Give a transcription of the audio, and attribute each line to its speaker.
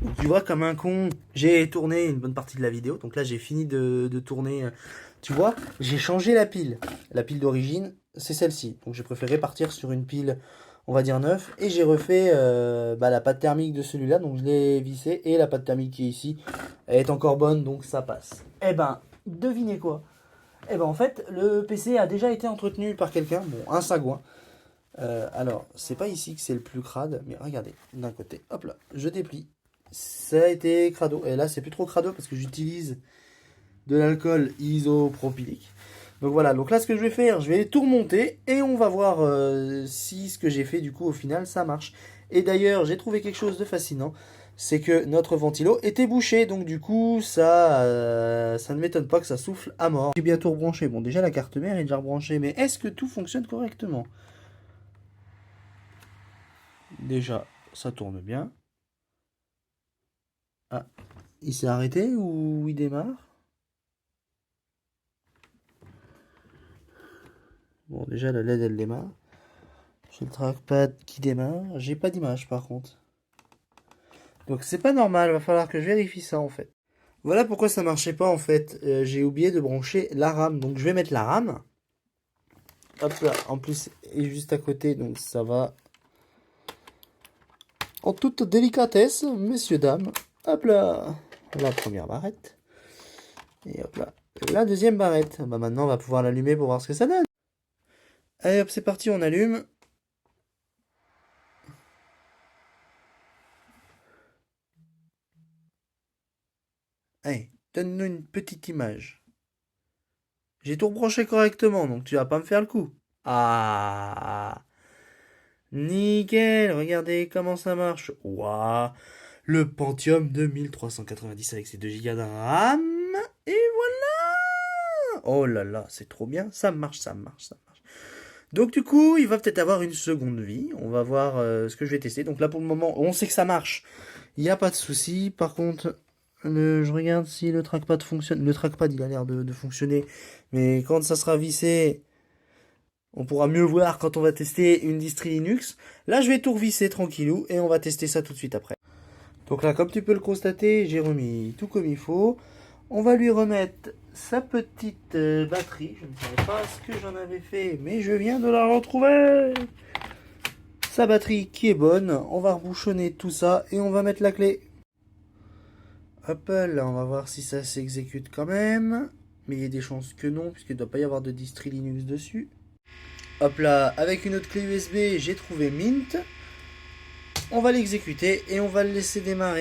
Speaker 1: Donc, tu vois, comme un con, j'ai tourné une bonne partie de la vidéo. Donc là, j'ai fini de tourner. Tu vois, j'ai changé la pile. La pile d'origine, c'est celle-ci. Donc j'ai préféré partir sur une pile, on va dire neuve. Et j'ai refait la pâte thermique de celui-là. Donc je l'ai vissé. Et la pâte thermique qui est ici, elle est encore bonne. Donc ça passe. Eh ben, devinez quoi? Eh ben en fait, le PC a déjà été entretenu par quelqu'un. Bon, un sagouin. Alors, c'est pas ici que c'est le plus crade. Mais regardez, d'un côté. Hop là, je déplie. Ça a été crado. Et là, c'est plus trop crado parce que j'utilise de l'alcool isopropylique. Donc voilà, donc là ce que je vais faire, je vais tout remonter et on va voir si ce que j'ai fait du coup au final ça marche. Et d'ailleurs j'ai trouvé quelque chose de fascinant, c'est que notre ventilo était bouché, donc du coup ça ne m'étonne pas que ça souffle à mort. J'ai bien tout rebranché, bon déjà la carte mère est déjà rebranchée, mais est-ce que tout fonctionne correctement? Déjà ça tourne bien. Ah, il s'est arrêté ou il démarre? Bon déjà la LED elle démarre. J'ai le trackpad qui démarre. J'ai pas d'image par contre. Donc c'est pas normal, va falloir que je vérifie ça en fait. Voilà pourquoi ça marchait pas en fait. J'ai oublié de brancher la RAM. Donc je vais mettre la RAM. Hop là, en plus est juste à côté, donc ça va. En toute délicatesse, messieurs, dames. Hop là, la première barrette. Et hop là, la deuxième barrette. Bah maintenant on va pouvoir l'allumer pour voir ce que ça donne. Allez hop, c'est parti, on allume. Allez, donne-nous une petite image. J'ai tout rebranché correctement, donc tu vas pas me faire le coup. Ah, nickel, regardez comment ça marche. Waouh, le Pentium 2390 avec ses 2 Go de RAM. Et voilà. Oh là là, c'est trop bien. Ça marche, ça marche, ça marche. Donc du coup, il va peut-être avoir une seconde vie. On va voir ce que je vais tester. Donc là, pour le moment, on sait que ça marche. Il n'y a pas de souci. Par contre, je regarde si le trackpad fonctionne. Le trackpad, il a l'air de fonctionner. Mais quand ça sera vissé, on pourra mieux voir quand on va tester une distri Linux. Là, je vais tout revisser tranquillou et on va tester ça tout de suite après. Donc là, comme tu peux le constater, j'ai remis tout comme il faut. On va lui remettre sa petite batterie. Je ne savais pas ce que j'en avais fait, mais je viens de la retrouver. Sa batterie qui est bonne. On va rebouchonner tout ça et on va mettre la clé. Hop là, on va voir si ça s'exécute quand même. Mais il y a des chances que non, puisqu'il ne doit pas y avoir de distri Linux dessus. Hop là, avec une autre clé USB, j'ai trouvé Mint. On va l'exécuter et on va le laisser démarrer.